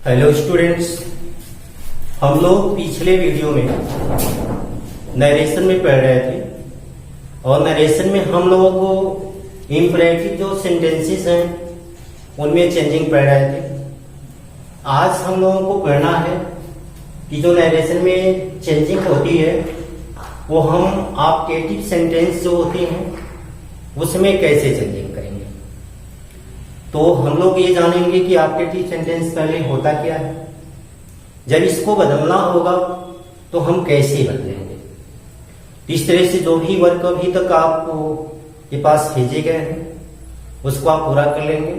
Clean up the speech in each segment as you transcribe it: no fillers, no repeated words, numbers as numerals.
Hello students, हम लोग पिछले वीडियो में नरेशन में पढ़ रहे थे और नरेशन में हम लोगों को इम्परेटिव जो सेंटेंसेस हैं उनमें चेंजिंग पढ़ रहे थे। आज हम लोगों को पढ़ना है कि जो नरेशन में चेंजिंग होती है वो हम ऑप्टेटिव सेंटेंस जो होते हैं उसमें कैसे चेंजिंग करेंगे। तो हम लोग ये जानेंगे कि ऑप्टेटिव सेंटेंस पहले होता क्या है, जब इसको बदलना होगा तो हम कैसे बदलेंगे। इस तरह से जो भी वर्क अभी तक आपको के पास भेजे गए हैं उसको आप पूरा कर लेंगे।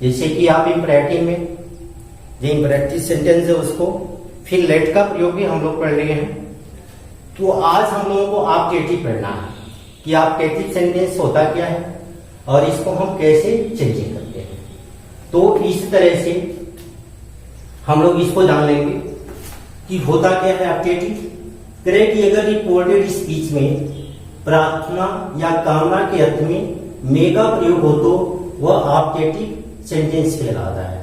जैसे कि आप इम्परेटिव में जो इम्परेटिव सेंटेंस है उसको फिर लेट का प्रयोग भी हम लोग पढ़ रहे हैं। तो आज हम लोगों को ऑप्टेटिव पढ़ना है कि ऑप्टेटिव सेंटेंस होता क्या है और इसको हम कैसे चेंजिंग करते हैं। तो इस तरह से हम लोग इसको जान लेंगे कि होता क्या है ऑप्टेटिव। करें कि अगर रिपोर्टेड स्पीच में प्रार्थना या कामना के अर्थ में मे का प्रयोग हो तो वह ऑप्टेटिव सेंटेंस कहलाता है।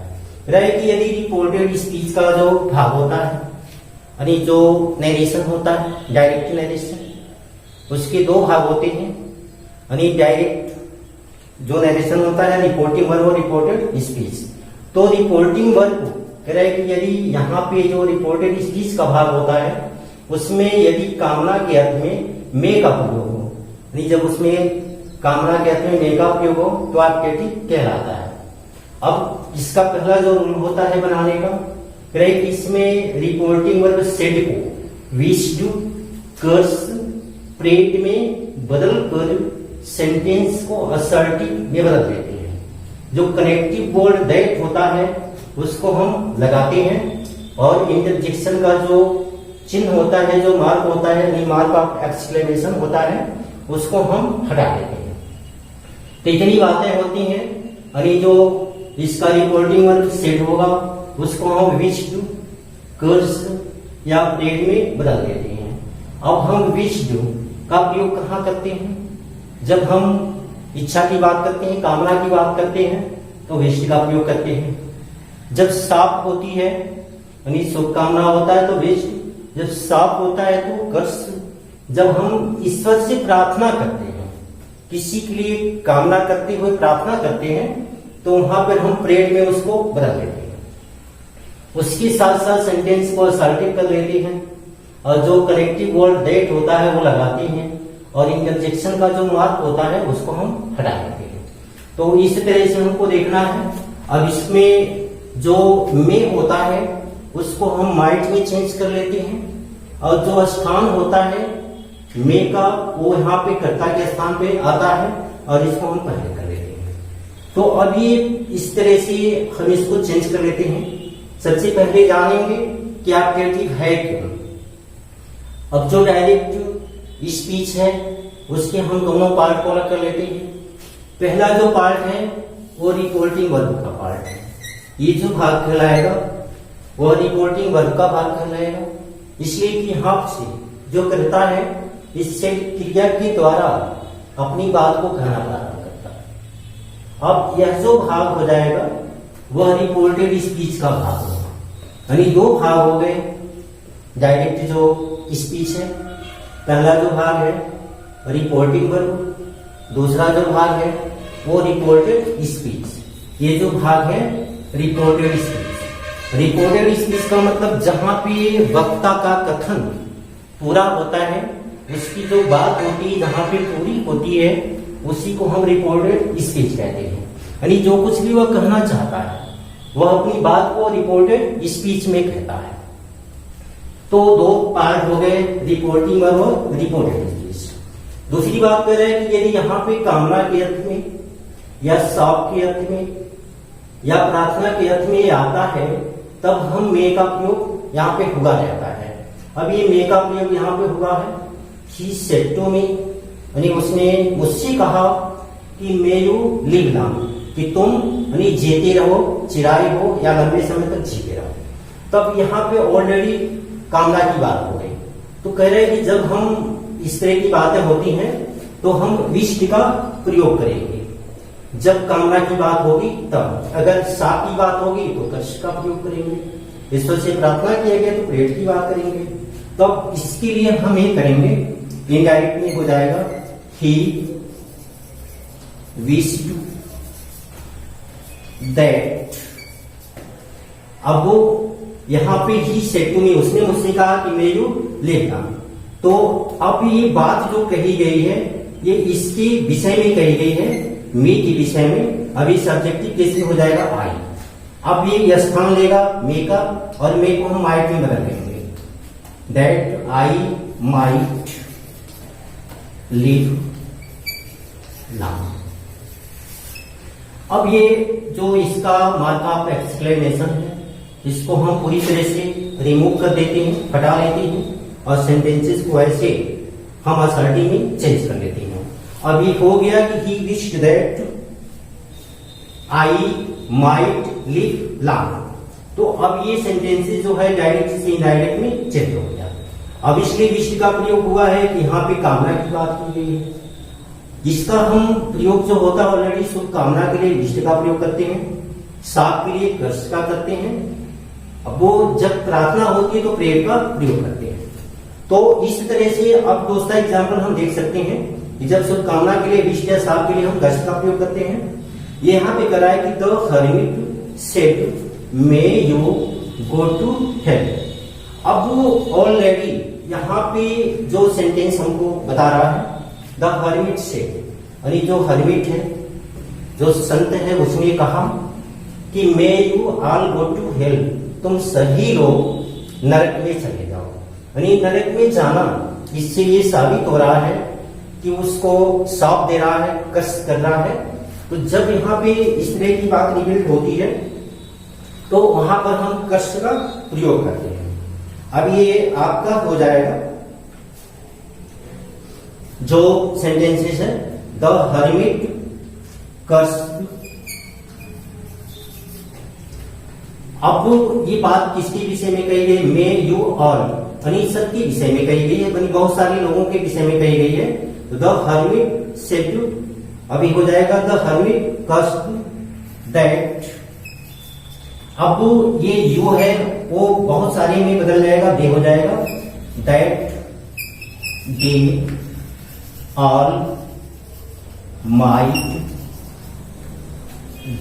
रहे कि यदि रिपोर्टेड स्पीच का जो भाग होता है यानी जो नरेशन होता है डायरेक्ट नरेशन, उसके दो भाग होते हैं। यानी डायरेक्ट जो नरेशन होता है रिपोर्टिंग वर्ब और रिपोर्टेड स्पीच। तो रिपोर्टिंग वर्ब कह रहे हैं कि यदि यहाँ पे जो रिपोर्टेड स्पीच का भाग होता है उसमें यदि कामना के अर्थ में मे का प्रयोग हो, यानी जब उसमें कामना के अर्थ में मे का प्रयोग हो तो ऑप्टेटिव कहलाता है। अब इसका पहला जो रूल होता है बनाने का, कह रहे कि इसमें रिपोर्टिंग वर्ब सेड को विश्ड, कर्स, प्रेड में बदल कर सेंटेंस को असर्टिव में बदल देते हैं। जो कनेक्टिव वर्ड दैट होता है उसको हम लगाते हैं और इंटरजेक्शन का जो चिन्ह होता है, जो मार्क होता है, मार्क ऑफ एक्सक्लेमेशन होता है, उसको हम हटा देते हैं। तो इतनी बातें होती हैं। यानी जो इसका रिपोर्टिंग वर्ब सेट होगा उसको हम विश्ड, कर्स या प्रेड में बदल देते हैं। अब हम विश्ड का प्रयोग कहाँ करते हैं? जब हम इच्छा की बात करते हैं, कामना की बात करते हैं तो विश्ड का प्रयोग करते हैं। जब साफ होती है यानी शुभकामना होता है तो विश्ड, जब साफ होता है तो कर्स। जब हम ईश्वर से प्रार्थना करते हैं, किसी के लिए कामना करते हुए प्रार्थना करते हैं तो वहां पर हम प्रेड में उसको बदल देते हैं। उसके साथ साथ सेंटेंस को असर्टिव कर लेते हैं और जो कनेक्टिव वर्ड दैट होता है वो लगाते हैं और इंटरजेक्शन का जो मार्क होता है उसको हम हटा देते हैं। तो इस तरह से हमको देखना है। अब इसमें जो मे होता है उसको हम माइट में चेंज कर लेते हैं और जो स्थान होता है मे का वो यहाँ पे कर्ता के स्थान पे आता है और इसको हम पहले कर लेते हैं। तो अभी इस तरह से हम इसको चेंज कर लेते हैं। सबसे पहले जानेंगे कि ऑप्टेटिव है क्यों। अब जो डायरेक्ट स्पीच है उसके हम दोनों पार्ट को अलग कर लेते हैं। पहला जो पार्ट है वो रिपोर्टिंग वर्ब का पार्ट है। ये जो भाग कहलाएगा वो रिपोर्टिंग वर्ब का भाग कहलाएगा, इसलिए कि यहाँ से जो करता है इससे क्रिया के द्वारा अपनी बात को कहना प्रारंभ करता है। अब यह जो भाग हो जाएगा वह रिपोर्टेड स्पीच का भाग होगा। यानी दो भाग हो गए डायरेक्ट जो स्पीच है। पहला जो भाग है रिपोर्टिंग वर्ब, दूसरा जो भाग है वो रिपोर्टेड स्पीच। ये जो भाग है रिपोर्टेड स्पीच। रिपोर्टेड स्पीच का मतलब जहां पे वक्ता का कथन पूरा होता है, उसकी जो बात होती है जहां पे पूरी होती है उसी को हम रिपोर्टेड स्पीच कहते हैं। यानी जो कुछ भी वह कहना चाहता है वह अपनी बात को रिपोर्टेड स्पीच में कहता है। तो दो पार्ट हो गए रिपोर्टिंग वर्ब और रिपोर्टेड स्पीच। दूसरी बात कर रहे हैं कि यदि यहाँ पे कामना के अर्थ में या शौक के अर्थ में या प्रार्थना के अर्थ में आता है तब हम मे का प्रयोग यहाँ पे हुआ रहता है। अब ये मे का प्रयोग यहाँ पे हुआ है ही सेड टू मी, यानी उसने मुझसे कहा कि मे यू लिव लॉन्ग, कि तुम यानी जीते रहो, चिराई हो या लंबे समय तक जीते रहो। तब यहाँ पे ऑलरेडी कामना की बात हो गई। तो कह रहे हैं कि जब हम इस तरह की बातें होती हैं तो हम विश्ड का प्रयोग करेंगे। जब कामना की बात होगी तब, अगर सा की बात होगी तो कश का प्रयोग करेंगे, ईश्वर से प्रार्थना किया गया तो प्रेड की बात करेंगे। तो अब इसके लिए हम ये करेंगे, इनडायरेक्ट में हो जाएगा ही विश्ड दैट। अब वो यहां पे ही सेड टू मी, उसने मुझसे कहा कि मैं यू लेगा। तो अब ये बात जो कही गई है ये इसके विषय में कही गई है, मे के विषय में। अभी सब्जेक्टिव केस में हो जाएगा आई। अब ये स्थान लेगा मे का, और मे को हम माइट में बदल देंगे, that I might live now. अब ये जो इसका मार्क ऑफ एक्सक्लेमेशन है, इसको हम पूरी तरह से रिमूव कर देते हैं, हटा लेते हैं, और सेंटेंसेस को ऐसे हम असर्टिव में चेंज कर लेते हैं। अब ये हो गया कि he wished that I might live long. तो अब ये सेंटेंसेस जो है डायरेक्ट से इनडायरेक्ट में चेंज हो गया। अब इसलिए विश्ड का प्रयोग हुआ है कि यहाँ पे कामना की बात की गई है, जिसका हम प्रयोग जो होता है ऑलरेडी शुभ कामना के लिए विश्ड का प्रयोग करते हैं, साप के लिए कर्ष का करते हैं। अब वो जब प्रार्थना होती है तो प्रेयर का प्रयोग करते हैं। तो इस तरह से अब दोस्तों एग्जाम्पल हम देख सकते हैं कि जब शुभ कामना के लिए विश्ड या साप के लिए हम कर्ष का प्रयोग करते हैं। ये यहाँ पे करा है कि the hermit said may you go to help. अब वो ऑलरेडी यहाँ पे जो सेंटेंस हमको बता रहा है, द हर्मिट सेड, यानी जो हर्मिट है, जो संत है, उसने कहा कि may you all go to help, तुम सभी लोग नरक में चले जाओ। यानी नरक में जाना, इससे ये साबित हो रहा है कि उसको साफ दे रहा है, कष्ट कर रहा है। तो जब यहाँ पे इस तरह की बात रिवील्ड होती है तो वहां पर हम कष्ट का प्रयोग करते हैं। अब ये आपका हो जाएगा जो सेंटेंसेस है, द हर्मिट कर्स्ड। अब ये बात किसके विषय में कही गई, मे यू ऑल, यानी सबके विषय में कही गई है, यानी बहुत सारे लोगों के विषय में कही गई है। द हर्मिट सेड टू, अभी हो जाएगा द हर्मिट कर्स्ड दैट। अब ये यू है वो बहुत सारे में बदल जाएगा, दे हो जाएगा, that they all might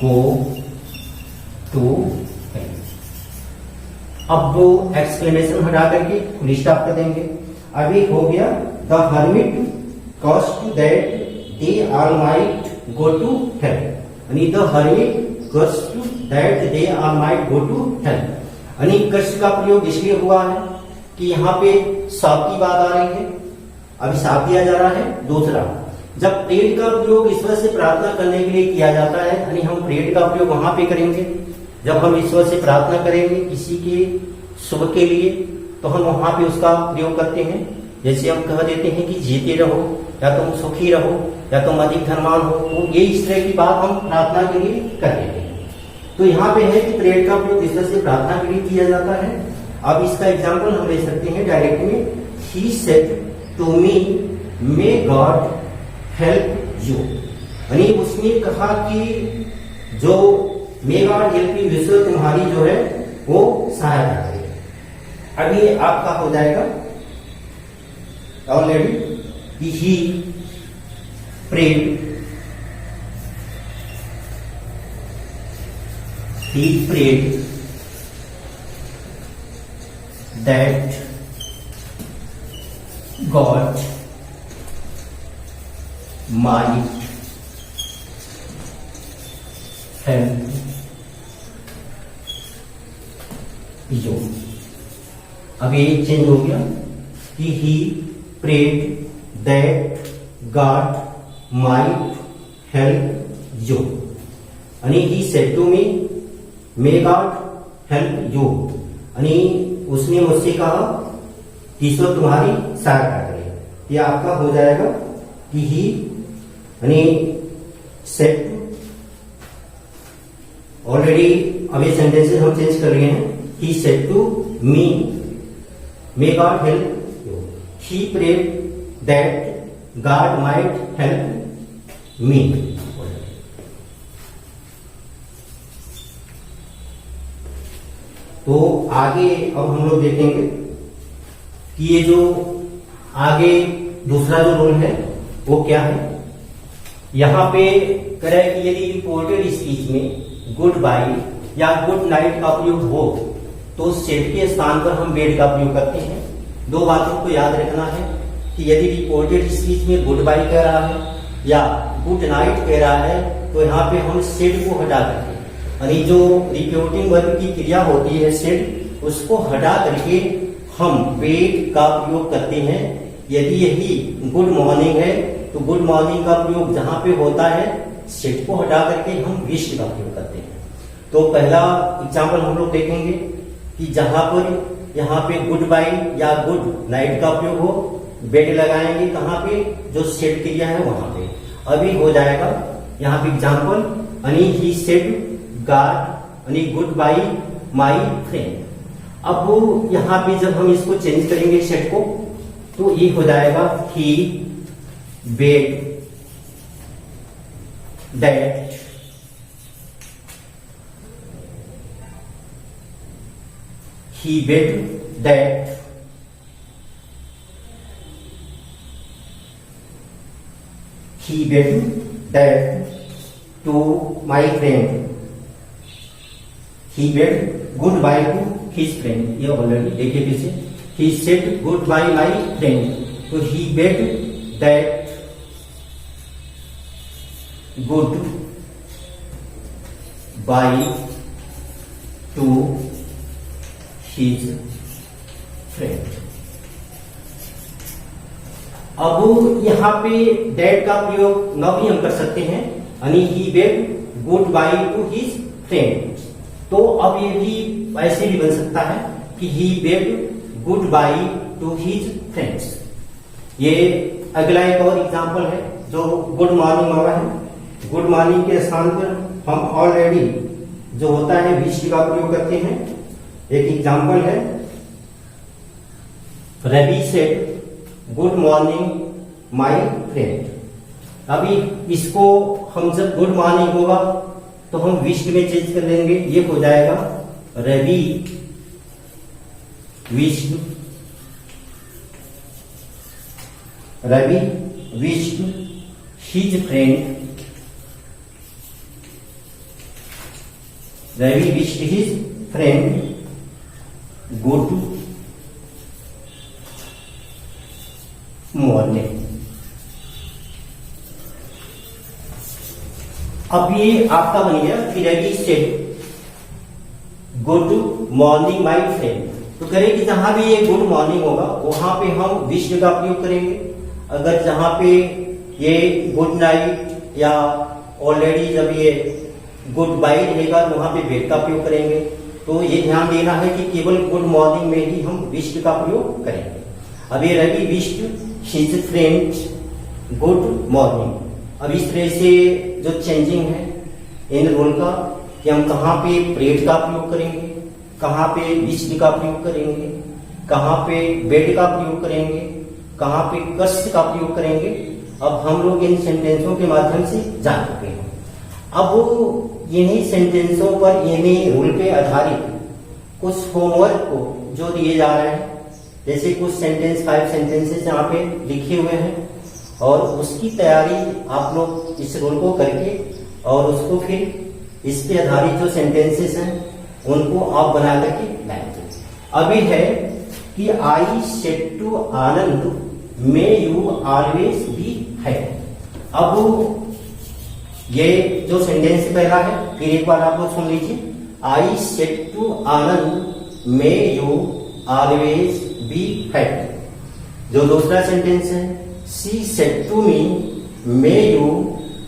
go to. अब वो एक्सक्लेमेशन हटा करके फुल स्टॉप कर देंगे। अभी हो गया the hermit cost that they all might go to help, यानी the hermit cost that they all might go to help. यानी कष्ट का प्रयोग इसलिए हुआ है कि यहाँ पे साप की बात आ रही है, अभी साप दिया जा रहा है। दूसरा, जब प्रेड का प्रयोग ईश्वर से प्रार्थना करने के लिए किया जाता है, यानी हम प्रेड का प्रयोग वहां पे करेंगे जब हम ईश्वर से प्रार्थना करेंगे किसी के शुभ के लिए, तो हम वहां पे उसका प्रयोग करते हैं। जैसे हम कह देते हैं कि जीते रहो, या तुम सुखी रहो, या तुम अधिक धनवान हो, तो ये इस तरह की बात हम प्रार्थना के लिए कर देते हैं। तो यहाँ पे है कि प्रेयर का प्रयोग ईश्वर से प्रार्थना के लिए किया जाता है। अब इसका एग्जाम्पल हम ले सकते हैं डायरेक्ट में, he said to me may God help you, यानी उसने कहा कि जो मे गॉड हेल्प यू, ईश्वर तुम्हारी जो है वो सहायता करे। अभी आपका हो जाएगा already he prayed, he prayed that God might help you। अब ये चेंज हो गया कि he prayed that God might help you, यानी he said to me may God help you, यानी उसने मुझसे कहा ईश्वर तुम्हारी सहायता करे। ये आपका हो जाएगा कि ही, यानी सेड, ऑलरेडी अब ये सेंटेंसेस हम चेंज कर रहे हैं। He said to me may God help you, he prayed that God might help me. तो आगे अब हम लोग देखेंगे कि ये जो आगे दूसरा जो रूल है वो क्या है। यहाँ पे करें कि यदि रिपोर्टेड स्पीच में गुड बाय या गुड नाइट का प्रयोग हो तो सेट के स्थान पर हम बेड का प्रयोग करते हैं। दो बातों को याद रखना है कि यदि रिपोर्टेड स्पीच में गुड बाय कह रहा है या गुड नाइट कह रहा है तो यहाँ पे हम सेड को हटा करके, यानी जो रिपोर्टिंग वर्ब की क्रिया होती है सेड, उसको हटा करके हम बेड का प्रयोग करते हैं। यदि यही गुड मॉर्निंग है तो गुड मॉर्निंग का प्रयोग जहां पे होता है सेट को हटा करके हम विश का प्रयोग करते हैं। तो पहला एग्जाम्पल हम लोग देखेंगे कि जहां पर यहाँ पे गुड बाय या गुड नाइट का प्रयोग हो, बेड लगाएंगे कहाँ पे, जो सेट क्रिया है वहां पे। अभी हो जाएगा यहाँ पे एग्जाम्पल, यानी ही सेड गॉड यानी गुड बाय माय फ्रेंड। अब वो यहाँ पे जब हम इसको चेंज करेंगे सेट को तो ये हो जाएगा he bade that he bet that to my friend, he bet goodbye to his friend। ये ऑलरेडी देखिए पीछे, he said goodbye my friend, तो he bet that goodbye to his friend। अब यहाँ पे डेट का प्रयोग न भी हम कर सकते हैं, यानी he bade goodbye to his friend. तो अब ये भी ऐसे भी बन सकता है कि he bade goodbye to his friends. ये अगला एक और एग्जांपल है जो गुड मॉर्निंग वाला है। गुड मॉर्निंग के स्थान पर हम ऑलरेडी जो होता है विश का प्रयोग करते हैं। एक एग्जाम्पल है, Ravi said good morning my friend. अभी इसको हम जब गुड मॉर्निंग होगा तो हम विश में चेंज कर लेंगे, ये हो जाएगा Ravi wished his friend, Ravi wished his friend good morning. अब ये आपका बन गया कि Ravi said good morning my friend. तो करें कि जहां भी ये गुड मॉर्निंग होगा वहां पे हम विश का प्रयोग करेंगे। अगर जहां पे ये गुड नाइट या ऑलरेडी जब ये गुड बाय रहेगा तो वहां पे बेड का प्रयोग करेंगे। तो ये ध्यान देना है कि केवल गुड मॉर्निंग में ही हम विश्ड का प्रयोग करेंगे। अब ये Ravi wished his friend good morning. अब इस तरह से जो चेंजिंग है इन रूल का कि हम कहाँ पे प्रेड का प्रयोग करेंगे, कहाँ पे विश्ड का प्रयोग करेंगे, कहाँ पे बेड का प्रयोग करेंगे, कहाँ पे कष्ट का प्रयोग करेंगे, अब हम लोग इन सेंटेंसों के माध्यम से जान चुके हैं। अब इन्हीं सेंटेंसों पर इन्हीं रूल पे आधारित कुछ होमवर्क को जो दिए जा रहे हैं, जैसे कुछ सेंटेंस 5 सेंटेंसेस यहाँ पे लिखे हुए हैं और उसकी तैयारी आप लोग इस रूल को करके और उसको फिर इस पे आधारित जो सेंटेंसेस हैं उनको आप बना करके लाएंगे। अभी है कि I said to Anand may you always be happy. अब ये जो सेंटेंस पहला है फिर एक बार आप लोग सुन लीजिए। I said to Anand may you always be happy. जो दूसरा सेंटेंस है she said to me may you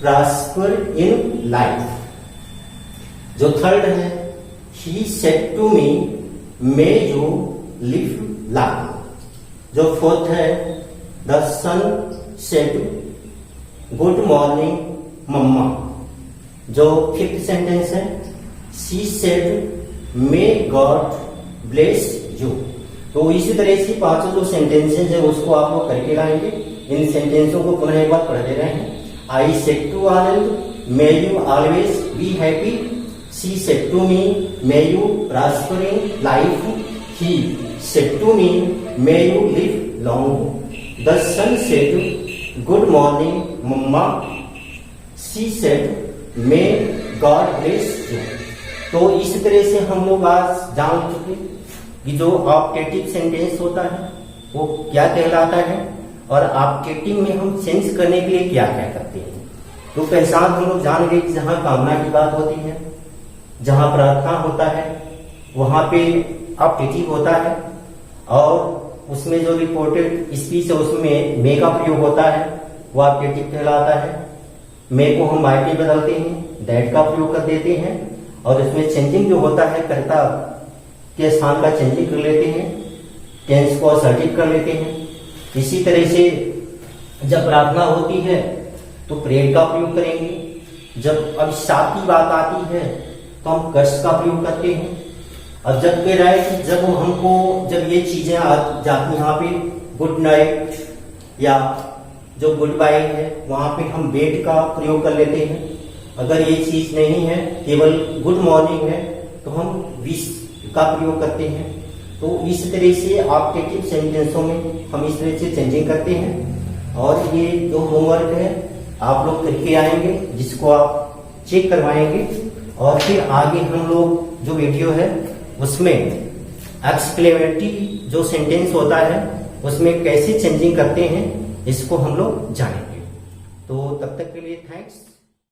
prosper in life. जो थर्ड है he said to me may you live long. जो फोर्थ है the son said good morning mamma. जो fifth sentence है she said may God bless you. तो इसी तरह से पांचों जो सेंटेंसेस है उसको आप लोग करके लाएंगे। इन सेंटेंसों को पुनः एक बार पढ़ ले रहे हैं। I said to Anand may you always be happy. She said to me may you prosper in life, he said to me may you live long, the son said good morning mamma, she said may God bless you. तो इस तरह से हम लोग आज जान चुके कि जो ऑप्टेटिव सेंटेंस होता है वो क्या कहलाता है और ऑप्टेटिव में हम चेंज करने के लिए क्या क्या करते हैं। तो पहचान हम लोग जान गए कि जहां कामना की बात होती है, जहां प्रार्थना होता है, वहां पे ऑप्टेटिव होता है और उसमें जो रिपोर्टेड स्पीच है उसमें मे का प्रयोग होता है, वो ऑप्टेटिव कहलाता है। मे को हम वाई में बदलते हैं, दैट का प्रयोग कर देते हैं और इसमें चेंजिंग जो होता है कर्ता के स्थान का चेंजिंग कर लेते हैं, टेंस को असर्टिव कर लेते हैं। इसी तरह से जब प्रार्थना होती है तो प्रेयर का प्रयोग करेंगे। जब अभिशाप की बात आती है तो हम कर्स का प्रयोग करते हैं। और जब कह रहा है कि जब हमको जब ये चीजें आ जाती यहाँ पे गुड नाइट या जो गुड बाय है वहां पे हम बेट का प्रयोग कर लेते हैं। अगर ये चीज नहीं है, केवल गुड मॉर्निंग है, तो हम विश का प्रयोग करते हैं। तो इस तरह से ऑप्टेटिव सेंटेंसों में हम इस तरह से चेंजिंग करते हैं। और ये जो होमवर्क है आप लोग करके आएंगे, जिसको आप चेक करवाएंगे और फिर आगे हम लोग जो वीडियो है उसमें एक्सक्लेमेटरी जो सेंटेंस होता है उसमें कैसे चेंजिंग करते हैं इसको हम लोग जानेंगे। तो तब तक के लिए थैंक्स।